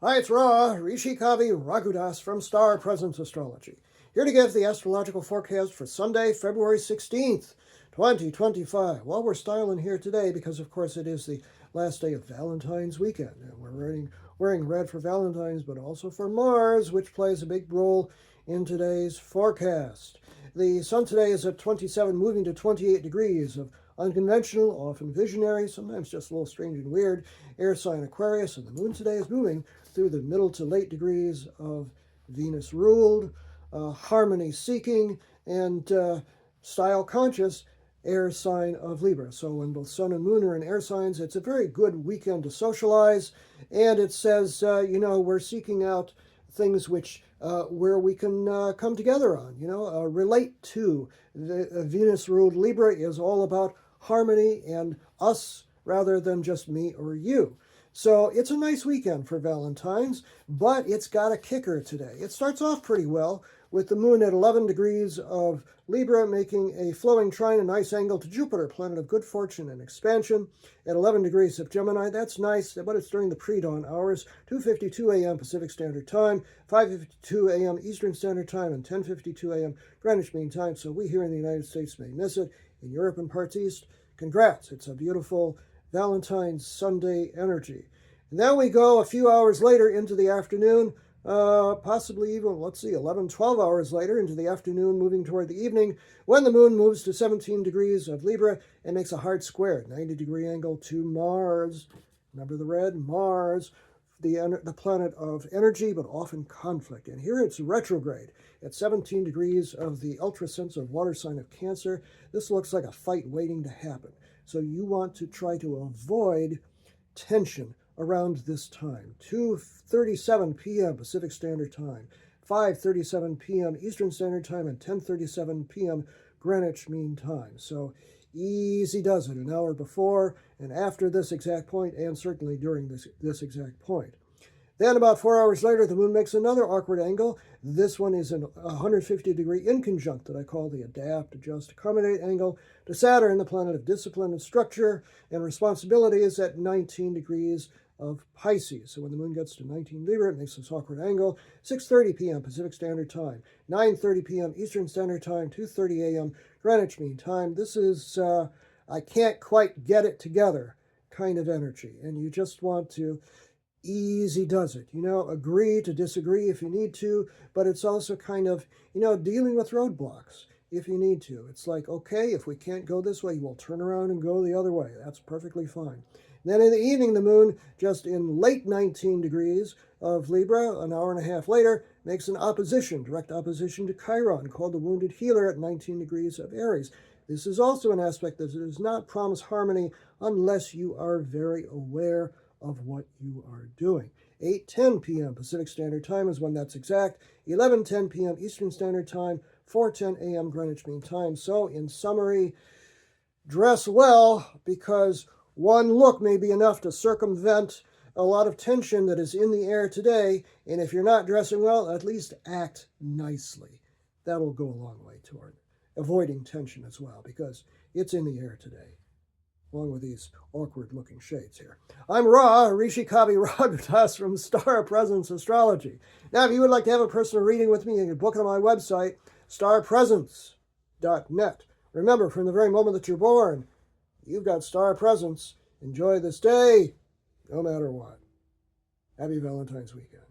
Hi, it's Ra, Rishi Kavi Raghudas from Star Presence Astrology, here to give the astrological forecast for Sunday, February 16th, 2025. Well, we're styling here today because, of course, it is the last day of Valentine's weekend, and we're wearing red for Valentine's, but also for Mars, which plays a big role in today's forecast. The sun today is at 27, moving to 28 degrees of unconventional, often visionary, sometimes just a little strange and weird, air sign Aquarius, and the moon today is moving through the middle to late degrees of Venus ruled, harmony seeking, and style conscious air sign of Libra. So when both sun and moon are in air signs, it's a very good weekend to socialize. And it says, we're seeking out things which where we can come together on, relate to. The Venus ruled Libra is all about harmony and us rather than just me or you. So it's a nice weekend for Valentine's, but it's got a kicker today. It starts off pretty well with the moon at 11 degrees of Libra, making a flowing trine, a nice angle to Jupiter, planet of good fortune and expansion, at 11 degrees of Gemini. That's nice, but it's during the pre-dawn hours, 2:52 a.m. Pacific Standard Time, 5:52 a.m. Eastern Standard Time, and 10:52 a.m. Greenwich Mean Time. So we here in the United States may miss it. In Europe and parts east, congrats. It's a beautiful Valentine's Sunday energy. And then we go a few hours later into the afternoon, possibly even, 11, 12 hours later into the afternoon, moving toward the evening, when the moon moves to 17 degrees of Libra and makes a hard square, 90-degree angle to Mars. Remember the red? Mars, the planet of energy, but often conflict. And here it's retrograde at 17 degrees of the ultra-sensitive water sign of Cancer. This looks like a fight waiting to happen. So you want to try to avoid tension around this time. 2:37 p.m. Pacific Standard Time, 5:37 p.m. Eastern Standard Time, and 10:37 p.m. Greenwich Mean Time. So easy does it, an hour before and after this exact point, and certainly during this exact point. Then about 4 hours later, the moon makes another awkward angle. This one is an 150-degree inconjunct that I call the adapt, adjust, accommodate angle to Saturn, the planet of discipline and structure and responsibility, is at 19 degrees of Pisces. So when the moon gets to 19 Libra, it makes this awkward angle. 6:30 p.m. Pacific Standard Time, 9:30 p.m. Eastern Standard Time, 2:30 a.m. Greenwich Mean Time. This is I can't quite get it together kind of energy, and you just want to easy does it. Agree to disagree if you need to, but it's also kind of, dealing with roadblocks if you need to. It's like, okay, if we can't go this way, we'll turn around and go the other way. That's perfectly fine. Then in the evening, the moon, just in late 19 degrees of Libra, an hour and a half later, makes an opposition, direct opposition to Chiron, called the wounded healer, at 19 degrees of Aries. This is also an aspect that does not promise harmony unless you are very aware of what you are doing. 8:10 p.m. Pacific Standard Time is when that's exact. 11:10 p.m. Eastern Standard Time, 4:10 a.m. Greenwich Mean Time. So in summary, dress well, because one look may be enough to circumvent a lot of tension that is in the air today. And if you're not dressing well, at least act nicely. That'll go a long way toward avoiding tension as well, because it's in the air today, along with these awkward-looking shades here. I'm Ra, Rishi Kavi Raghudas from Star Presence Astrology. Now, if you would like to have a personal reading with me, you can book it on my website, starpresence.net. Remember, from the very moment that you're born, you've got star presence. Enjoy this day, no matter what. Happy Valentine's weekend.